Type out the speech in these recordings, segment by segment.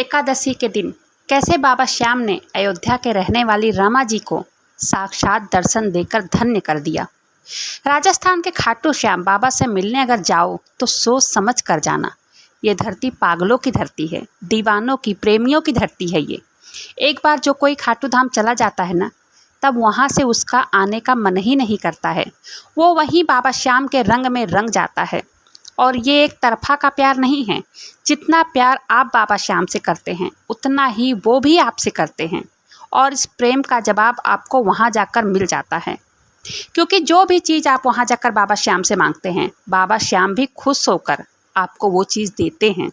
एकादशी के दिन कैसे बाबा श्याम ने अयोध्या के रहने वाली रमा जी को साक्षात दर्शन देकर धन्य कर दिया। राजस्थान के खाटू श्याम बाबा से मिलने अगर जाओ तो सोच समझ कर जाना। ये धरती पागलों की धरती है, दीवानों की, प्रेमियों की धरती है ये। एक बार जो कोई खाटू धाम चला जाता है ना, तब वहाँ से उसका आने का मन ही नहीं करता है। वो वहीं बाबा श्याम के रंग में रंग जाता है। और ये एक तरफा का प्यार नहीं है। जितना प्यार आप बाबा श्याम से करते हैं उतना ही वो भी आपसे करते हैं। और इस प्रेम का जवाब आपको वहाँ जाकर मिल जाता है, क्योंकि जो भी चीज़ आप वहाँ जाकर बाबा श्याम से मांगते हैं, बाबा श्याम भी खुश होकर आपको वो चीज़ देते हैं।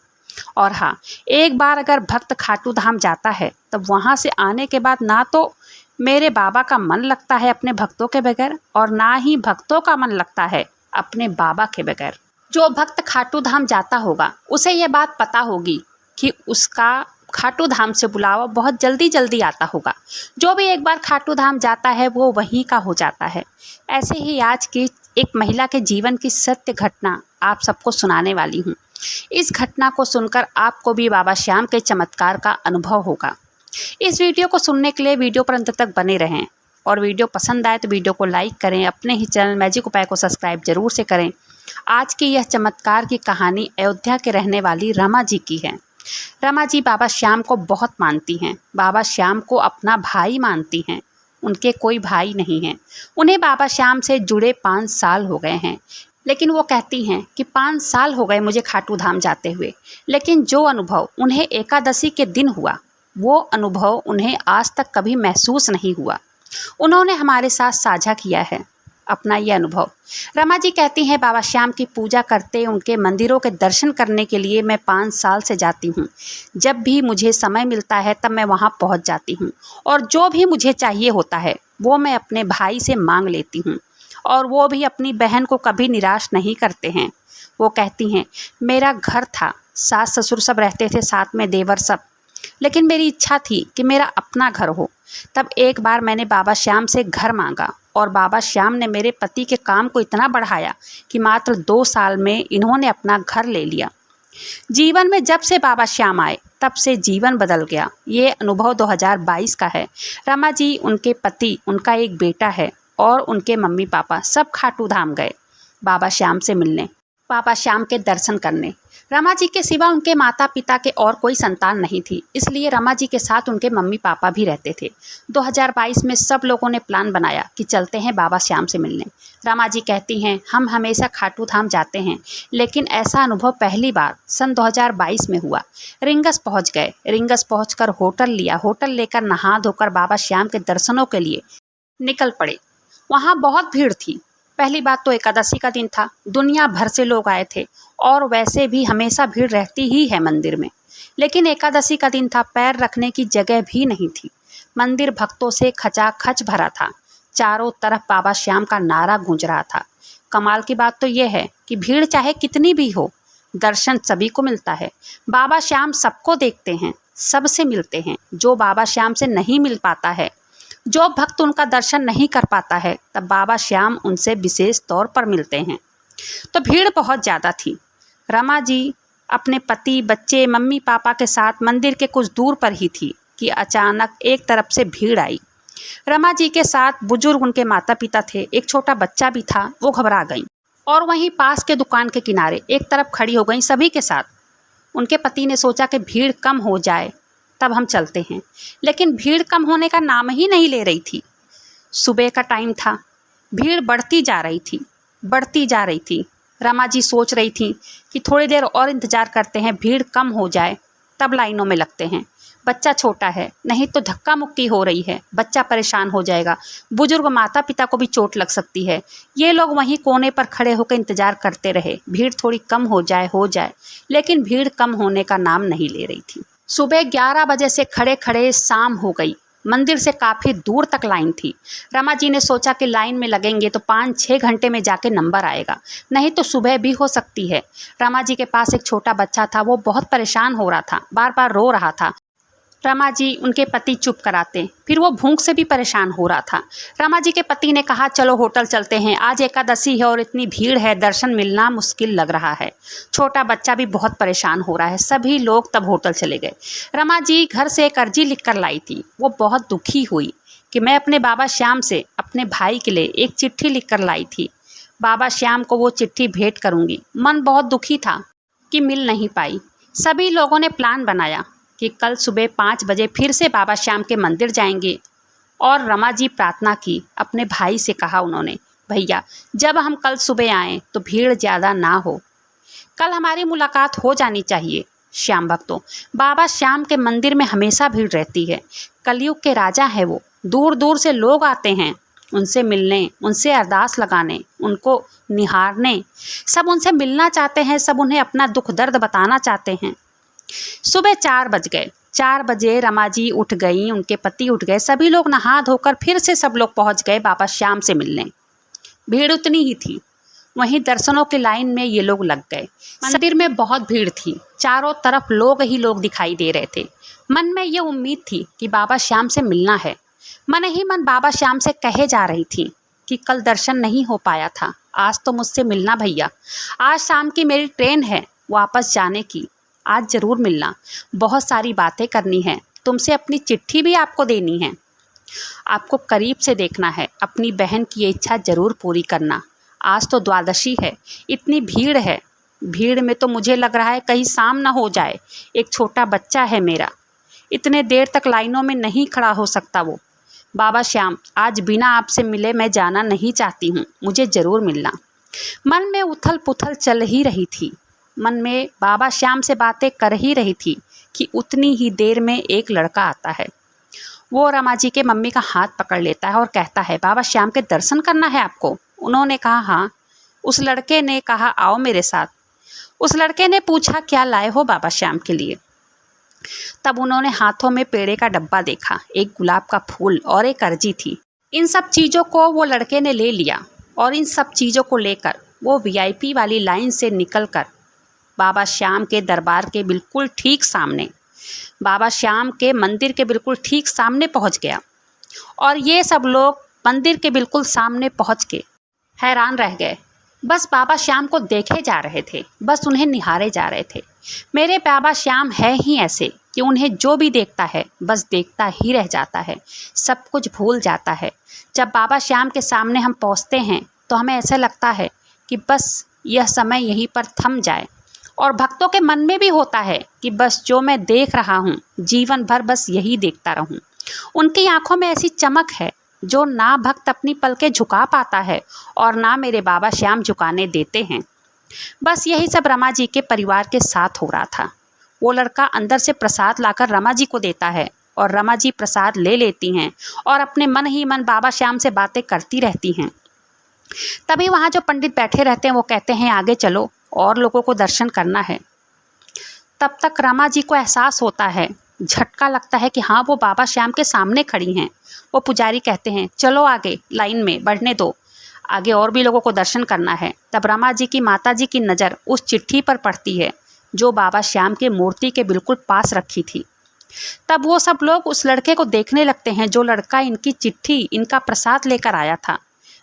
और हाँ, एक बार अगर भक्त खाटू धाम जाता है तब वहाँ से आने के बाद ना तो मेरे बाबा का मन लगता है अपने भक्तों के बगैर, और ना ही भक्तों का मन लगता है अपने बाबा के बगैर। जो भक्त खाटू धाम जाता होगा उसे ये बात पता होगी कि उसका खाटू धाम से बुलावा बहुत जल्दी जल्दी आता होगा। जो भी एक बार खाटू धाम जाता है वो वहीं का हो जाता है। ऐसे ही आज की एक महिला के जीवन की सत्य घटना आप सबको सुनाने वाली हूँ। इस घटना को सुनकर आपको भी बाबा श्याम के चमत्कार का अनुभव होगा। इस वीडियो को सुनने के लिए वीडियो पर अंत तक बने रहें, और वीडियो पसंद आए तो वीडियो को लाइक करें। अपने ही चैनल मैजिक उपाय को सब्सक्राइब जरूर से करें। आज की यह चमत्कार की कहानी अयोध्या के रहने वाली रमा जी की है। रमा जी बाबा श्याम को बहुत मानती हैं। बाबा श्याम को अपना भाई मानती हैं। उनके कोई भाई नहीं हैं। उन्हें बाबा श्याम से जुड़े 5 साल हो गए हैं। लेकिन वो कहती हैं कि 5 साल हो गए मुझे खाटू धाम जाते हुए, लेकिन जो अनुभव उन्हें एकादशी के दिन हुआ वो अनुभव उन्हें आज तक कभी महसूस नहीं हुआ। उन्होंने हमारे साथ साझा किया है अपना ये अनुभव। रमा जी कहती हैं, बाबा श्याम की पूजा करते, उनके मंदिरों के दर्शन करने के लिए मैं 5 साल से जाती हूँ। जब भी मुझे समय मिलता है तब मैं वहाँ पहुँच जाती हूँ, और जो भी मुझे चाहिए होता है वो मैं अपने भाई से मांग लेती हूँ, और वो भी अपनी बहन को कभी निराश नहीं करते हैं। वो कहती हैं, मेरा घर था, सास ससुर सब रहते थे साथ में, देवर सब, लेकिन मेरी इच्छा थी कि मेरा अपना घर हो। तब एक बार मैंने बाबा श्याम से घर मांगा, और बाबा श्याम ने मेरे पति के काम को इतना बढ़ाया कि मात्र 2 साल में इन्होंने अपना घर ले लिया। जीवन में जब से बाबा श्याम आए तब से जीवन बदल गया। ये अनुभव 2022 का है। रमा जी, उनके पति, उनका एक बेटा है, और उनके मम्मी पापा सब खाटू धाम गए बाबा श्याम से मिलने, बाबा श्याम के दर्शन करने। रमा जी के सिवा उनके माता पिता के और कोई संतान नहीं थी, इसलिए रमा जी के साथ उनके मम्मी पापा भी रहते थे। 2022 में सब लोगों ने प्लान बनाया कि चलते हैं बाबा श्याम से मिलने। रमा जी कहती हैं, हम हमेशा खाटू धाम जाते हैं, लेकिन ऐसा अनुभव पहली बार सन 2022 में हुआ। रिंगस पहुंच गए। रिंगस पहुंचकर होटल लिया। होटल लेकर नहा धोकर बाबा श्याम के दर्शनों के लिए निकल पड़े। वहाँ बहुत भीड़ थी। पहली बात तो एकादशी का दिन था, दुनिया भर से लोग आए थे, और वैसे भी हमेशा भीड़ रहती ही है मंदिर में, लेकिन एकादशी का दिन था, पैर रखने की जगह भी नहीं थी। मंदिर भक्तों से खचाखच भरा था। चारों तरफ बाबा श्याम का नारा गूंज रहा था। कमाल की बात तो यह है कि भीड़ चाहे कितनी भी हो, दर्शन सभी को मिलता है। बाबा श्याम सबको देखते हैं, सबसे मिलते हैं। जो बाबा श्याम से नहीं मिल पाता है, जो भक्त उनका दर्शन नहीं कर पाता है, तब बाबा श्याम उनसे विशेष तौर पर मिलते हैं। तो भीड़ बहुत ज़्यादा थी। रमा जी अपने पति, बच्चे, मम्मी पापा के साथ मंदिर के कुछ दूर पर ही थी कि अचानक एक तरफ से भीड़ आई। रमा जी के साथ बुजुर्ग उनके माता पिता थे, एक छोटा बच्चा भी था। वो घबरा गई और वहीं पास के दुकान के किनारे एक तरफ खड़ी हो गई सभी के साथ। उनके पति ने सोचा कि भीड़ कम हो जाए तब हम चलते हैं, लेकिन भीड़ कम होने का नाम ही नहीं ले रही थी। सुबह का टाइम था, भीड़ बढ़ती जा रही थी, बढ़ती जा रही थी। रमा जी सोच रही थी कि थोड़ी देर और इंतज़ार करते हैं, भीड़ कम हो जाए तब लाइनों में लगते हैं। बच्चा छोटा है, नहीं तो धक्का मुक्की हो रही है, बच्चा परेशान हो जाएगा, बुजुर्ग माता पिता को भी चोट लग सकती है। ये लोग वहीं कोने पर खड़े होकर इंतज़ार करते रहे, भीड़ थोड़ी कम हो जाए, लेकिन भीड़ कम होने का नाम नहीं ले रही थी। सुबह 11 बजे से खड़े खड़े शाम हो गई। मंदिर से काफ़ी दूर तक लाइन थी। रमा जी ने सोचा कि लाइन में लगेंगे तो 5-6 घंटे में जाके नंबर आएगा, नहीं तो सुबह भी हो सकती है। रमा जी के पास एक छोटा बच्चा था, वो बहुत परेशान हो रहा था, बार बार रो रहा था। रमा जी उनके पति चुप कराते, फिर वो भूख से भी परेशान हो रहा था। रमा जी के पति ने कहा, चलो होटल चलते हैं, आज एकादशी है और इतनी भीड़ है, दर्शन मिलना मुश्किल लग रहा है। छोटा बच्चा भी बहुत परेशान हो रहा है। सभी लोग तब होटल चले गए। रमा जी घर से एक अर्जी लिख कर लाई थी। वो बहुत दुखी हुई कि मैं अपने बाबा श्याम से अपने भाई के लिए एक चिट्ठी लिख कर लाई थी। बाबा श्याम को वो चिट्ठी भेंट करूँगी। मन बहुत दुखी था कि मिल नहीं पाई। सभी लोगों ने प्लान बनाया कि कल सुबह 5 बजे फिर से बाबा श्याम के मंदिर जाएंगे। और रमा जी प्रार्थना की। अपने भाई से कहा उन्होंने, भैया जब हम कल सुबह आएँ तो भीड़ ज़्यादा ना हो, कल हमारी मुलाकात हो जानी चाहिए। श्याम भक्तों, बाबा श्याम के मंदिर में हमेशा भीड़ रहती है। कलयुग के राजा है वो। दूर दूर से लोग आते हैं उनसे मिलने, उनसे अरदास लगाने, उनको निहारने। सब उनसे मिलना चाहते हैं, सब उन्हें अपना दुख दर्द बताना चाहते हैं। सुबह 4 बज गए। 4 बजे रमा जी उठ गई, उनके पति उठ गए। सभी लोग नहा धोकर फिर से सब लोग पहुंच गए बाबा श्याम से मिलने। भीड़ उतनी ही थी। वहीं दर्शनों की लाइन में ये लोग लग गए। मंदिर में बहुत भीड़ थी। चारों तरफ लोग ही लोग दिखाई दे रहे थे। मन में ये उम्मीद थी कि बाबा श्याम से मिलना है। मन ही मन बाबा श्याम से कहे जा रही थी कि कल दर्शन नहीं हो पाया था, आज तो मुझसे मिलना भैया। आज शाम की मेरी ट्रेन है वापस जाने की, आज ज़रूर मिलना। बहुत सारी बातें करनी है, तुमसे अपनी चिट्ठी भी आपको देनी है। आपको करीब से देखना है, अपनी बहन की ये इच्छा ज़रूर पूरी करना। आज तो द्वादशी है, इतनी भीड़ है, भीड़ में तो मुझे लग रहा है कहीं शाम ना हो जाए। एक छोटा बच्चा है मेरा, इतने देर तक लाइनों में नहीं खड़ा हो सकता वो। बाबा श्याम, आज बिना आपसे मिले मैं जाना नहीं चाहती हूँ, मुझे ज़रूर मिलना। मन में उथल पुथल चल ही रही थी। मन में बाबा श्याम से बातें कर ही रही थी कि उतनी ही देर में एक लड़का आता है। वो रमा जी के मम्मी का हाथ पकड़ लेता है और कहता है, बाबा श्याम के दर्शन करना है आपको? उन्होंने कहा, हाँ। उस लड़के ने कहा, आओ मेरे साथ। उस लड़के ने पूछा, क्या लाए हो बाबा श्याम के लिए? तब उन्होंने हाथों में पेड़े का डब्बा देखा, एक गुलाब का फूल और एक अर्जी थी। इन सब चीज़ों को वो लड़के ने ले लिया और इन सब चीज़ों को लेकर वो वीआईपी वाली लाइन से निकलकर बाबा श्याम के दरबार के बिल्कुल ठीक सामने, बाबा श्याम के मंदिर के बिल्कुल ठीक सामने पहुंच गया। और ये सब लोग मंदिर के बिल्कुल सामने पहुंच के हैरान रह गए। बस बाबा श्याम को देखे जा रहे थे, बस उन्हें निहारे जा रहे थे। मेरे बाबा श्याम है ही ऐसे कि उन्हें जो भी देखता है बस देखता ही रह जाता है, सब कुछ भूल जाता है। जब बाबा श्याम के सामने हम पहुंचते हैं तो हमें ऐसा लगता है कि बस यह समय यहीं पर थम जाए। और भक्तों के मन में भी होता है कि बस जो मैं देख रहा हूँ जीवन भर बस यही देखता रहूँ। उनकी आंखों में ऐसी चमक है जो ना भक्त अपनी पलकें झुका पाता है और ना मेरे बाबा श्याम झुकाने देते हैं। बस यही सब रमा जी के परिवार के साथ हो रहा था। वो लड़का अंदर से प्रसाद लाकर रमा जी को देता है और रमा जी प्रसाद ले लेती हैं और अपने मन ही मन बाबा श्याम से बातें करती रहती हैं। तभी वहाँ जो पंडित बैठे रहते हैं वो कहते हैं, आगे चलो और लोगों को दर्शन करना है। तब तक रमा जी को एहसास होता है, झटका लगता है कि हाँ वो बाबा श्याम के सामने खड़ी हैं। वो पुजारी कहते हैं, चलो आगे लाइन में बढ़ने दो, आगे और भी लोगों को दर्शन करना है। तब रमा जी की माता जी की नज़र उस चिट्ठी पर पड़ती है जो बाबा श्याम के मूर्ति के बिल्कुल पास रखी थी। तब वो सब लोग उस लड़के को देखने लगते हैं जो लड़का इनकी चिट्ठी, इनका प्रसाद लेकर आया था।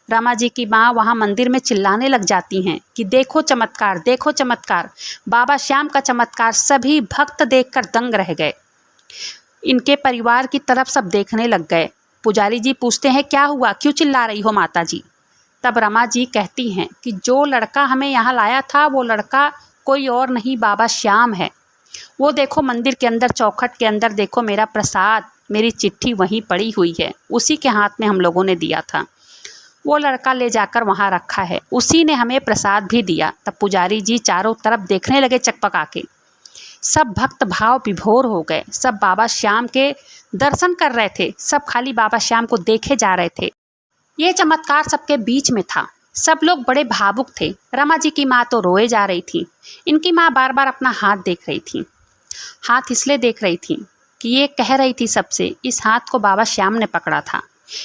रमा जी की माँ वहाँ मंदिर में चिल्लाने लग जाती हैं कि देखो चमत्कार, देखो चमत्कार, बाबा श्याम का चमत्कार। सभी भक्त देखकर दंग रह गए। इनके परिवार की तरफ सब देखने लग गए। पुजारी जी पूछते हैं, क्या हुआ, क्यों चिल्ला रही हो माता जी? तब रमा जी कहती हैं कि जो लड़का हमें यहाँ लाया था वो लड़का कोई और नहीं बाबा श्याम है। वो देखो मंदिर के अंदर, चौखट के अंदर देखो, मेरा प्रसाद, मेरी चिट्ठी वहीं पड़ी हुई है, उसी के हाथ में हम लोगों ने दिया था। वो लड़का ले जाकर वहाँ रखा है, उसी ने हमें प्रसाद भी दिया। तब पुजारी जी चारों तरफ देखने लगे चकपका के। सब भक्त भाव विभोर हो गए। सब बाबा श्याम के दर्शन कर रहे थे, सब खाली बाबा श्याम को देखे जा रहे थे। ये चमत्कार सबके बीच में था। सब लोग बड़े भावुक थे। रमा जी की माँ तो रोए जा रही थी। इनकी माँ बार बार अपना हाथ देख रही थी। हाथ इसलिए देख रही थी कि ये कह रही थी सबसे, इस हाथ को बाबा श्याम ने पकड़ा था।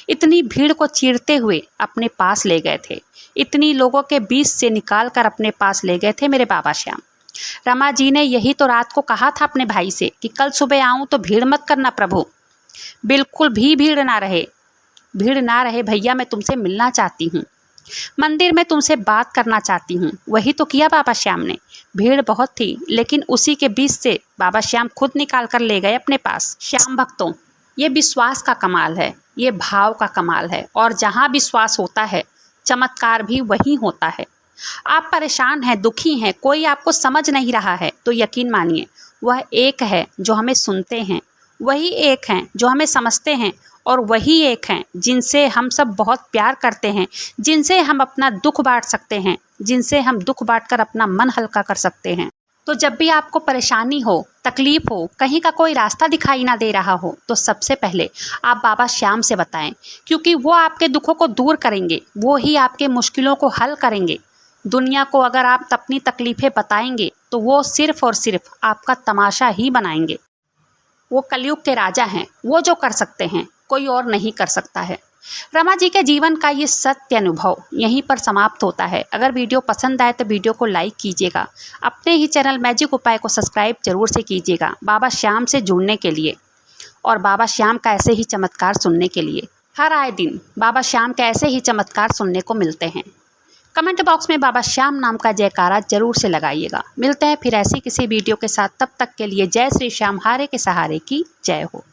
इतनी भीड़ को चीरते हुए अपने पास ले गए थे, इतनी लोगों के बीच से निकाल कर अपने पास ले गए थे मेरे बाबा श्याम। रमा जी ने यही तो रात को कहा था अपने भाई से कि कल सुबह आऊं तो भीड़ मत करना प्रभु। बिल्कुल भी भीड़ ना रहे भैया, मैं तुमसे मिलना चाहती हूँ, मंदिर में तुमसे बात करना चाहती हूँ। वही तो किया बाबा श्याम ने। भीड़ बहुत थी लेकिन उसी के बीच से बाबा श्याम खुद निकाल कर ले गए अपने पास। श्याम भक्तों, ये विश्वास का कमाल है, ये भाव का कमाल है, और जहाँ विश्वास होता है चमत्कार भी वहीं होता है। आप परेशान हैं, दुखी हैं, कोई आपको समझ नहीं रहा है, तो यकीन मानिए वह एक है जो हमें सुनते हैं, वही एक हैं जो हमें समझते हैं, और वही एक हैं जिनसे हम सब बहुत प्यार करते हैं, जिनसे हम अपना दुख बांट सकते हैं, जिनसे हम दुख बांटकर अपना मन हल्का कर सकते हैं। तो जब भी आपको परेशानी हो, तकलीफ हो, कहीं का कोई रास्ता दिखाई ना दे रहा हो, तो सबसे पहले आप बाबा श्याम से बताएं, क्योंकि वो आपके दुखों को दूर करेंगे, वो ही आपके मुश्किलों को हल करेंगे। दुनिया को अगर आप अपनी तकलीफ़ें बताएंगे तो वो सिर्फ़ और सिर्फ आपका तमाशा ही बनाएंगे। वो कलयुग के राजा हैं, वो जो कर सकते हैं कोई और नहीं कर सकता है। रमा जी के जीवन का ये सत्य अनुभव यहीं पर समाप्त होता है। अगर वीडियो पसंद आए तो वीडियो को लाइक कीजिएगा, अपने ही चैनल मैजिक उपाय को सब्सक्राइब जरूर से कीजिएगा बाबा श्याम से जुड़ने के लिए और बाबा श्याम का ऐसे ही चमत्कार सुनने के लिए। हर आए दिन बाबा श्याम के ऐसे ही चमत्कार सुनने को मिलते हैं। कमेंट बॉक्स में बाबा श्याम नाम का जयकारा जरूर से लगाइएगा। मिलते हैं फिर ऐसी किसी वीडियो के साथ, तब तक के लिए जय श्री श्याम, हारे के सहारे की जय हो।